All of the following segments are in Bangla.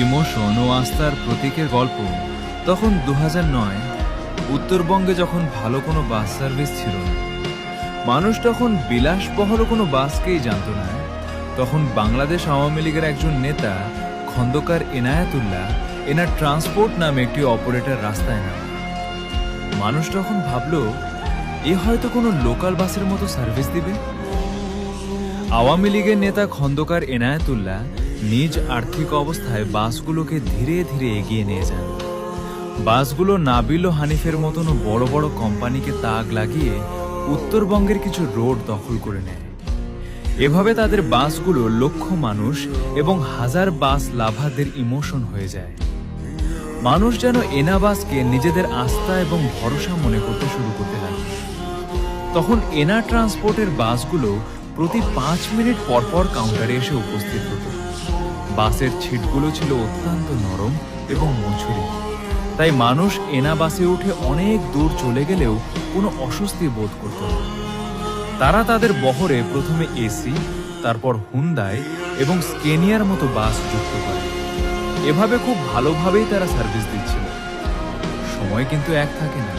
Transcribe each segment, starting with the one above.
ইমোশন ও আস্থার প্রতীকের গল্প। তখন 2009 উত্তরবঙ্গে যখন ভালো কোনো বাস সার্ভিস ছিল না, মানুষ তখন বিলাসবহল কোনো বাসকেই জানত না, তখন বাংলাদেশ আওয়ামী লীগের একজন নেতা খন্দকার এনায়েতুল্লাহ এনার ট্রান্সপোর্ট নামে একটি অপারেটর রাস্তায় নামে। মানুষ তখন ভাবল এ হয়তো কোনো লোকাল বাসের মতো সার্ভিস দিবে। আওয়ামী লীগের নেতা খন্দকার এনায়েতুল্লাহ নিজ আর্থিক অবস্থায় বাসগুলোকে ধীরে ধীরে এগিয়ে নিয়ে যান। বাসগুলো নাবিল ও হানিফের মতন বড় বড় কোম্পানিকে তাক লাগিয়ে উত্তরবঙ্গের কিছু রোড দখল করে নেয়। এভাবে তাদের বাসগুলো লক্ষ মানুষ এবং হাজার বাস লাভারদের ইমোশন হয়ে যায়। মানুষ যেন এনা বাসকে নিজেদের আস্থা এবং ভরসা মনে করতে শুরু করতে লাগে। তখন এনা ট্রান্সপোর্টের বাসগুলো প্রতি 5 মিনিট পরপর কাউন্টারে এসে উপস্থিত হতো। বাসের ছিটগুলো ছিল অত্যন্ত নরম এবং মছুরি, তাই মানুষ এনা বাসে উঠে অনেক দূর চলে গেলেও কোনো অস্বস্তি বোধ করত না। তারা তাদের বহরে প্রথমে এসি, তারপর হুন্ডাই এবং স্কেনিয়ার মতো বাস যুক্ত করে। এভাবে খুব ভালোভাবেই তারা সার্ভিস দিচ্ছিল। সময় কিন্তু এক থাকে না।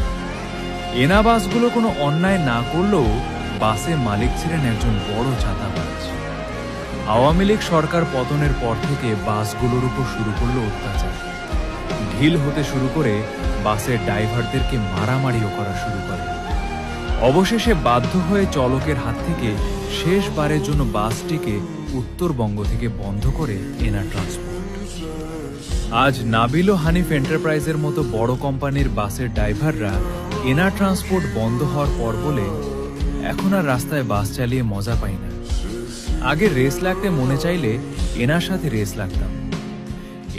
এনা বাসগুলো কোনো অন্যায় না করলেও বাসে মালিক ছিলেন একজন বড় চাঁদাবাজ। আওয়ামী লীগ সরকার পতনের পর থেকে বাসগুলোর উপর শুরু করলো অত্যাচার। ঢিল হতে শুরু করে বাসের ড্রাইভারদেরকে মারামারিও করা শুরু করে। অবশেষে বাধ্য হয়ে চালকের হাত থেকে শেষবারের জন্য বাসটিকে উত্তরবঙ্গ থেকে বন্ধ করে এনা ট্রান্সপোর্ট। আজ নাবিল ও হানিফ এন্টারপ্রাইজের মতো বড় কোম্পানির বাসের ড্রাইভাররা এনা ট্রান্সপোর্ট বন্ধ হওয়ার পর বলে এখন আর রাস্তায় বাস চালিয়ে মজা পাই না। আগে রেস লাগতে মনে চাইলে এনার সাথে রেস লাগতাম।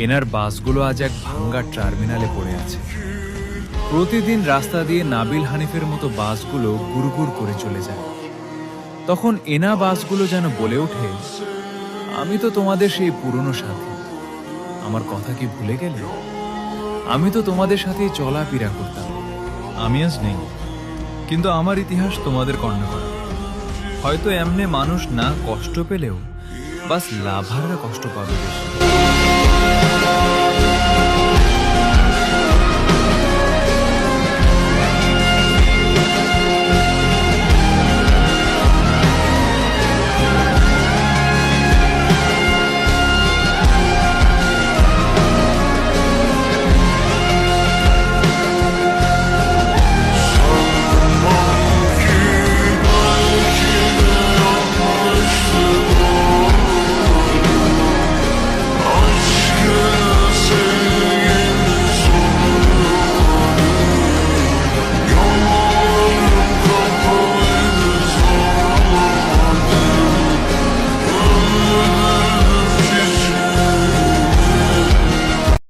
এনার বাসগুলো আজ এক ভাঙ্গা টার্মিনালে পড়ে আছে। প্রতিদিন রাস্তা দিয়ে নাবিল হানিফের মতো বাসগুলো গুড়গুড় করে চলে যায়। তখন এনা বাসগুলো যেন বলে ওঠে, আমি তো তোমাদের সেই পুরনো সাথী, আমার কথা কি ভুলে গেলে? আমি তো তোমাদের সাথেই চলাফেরা করতাম। আমি আজ নেই, কিন্তু আমার ইতিহাস তোমাদের কর্ণে করা। হয়তো এমনে মানুষ না কষ্ট পেলেও বাস লাভাররা কষ্ট পাবে বেশি।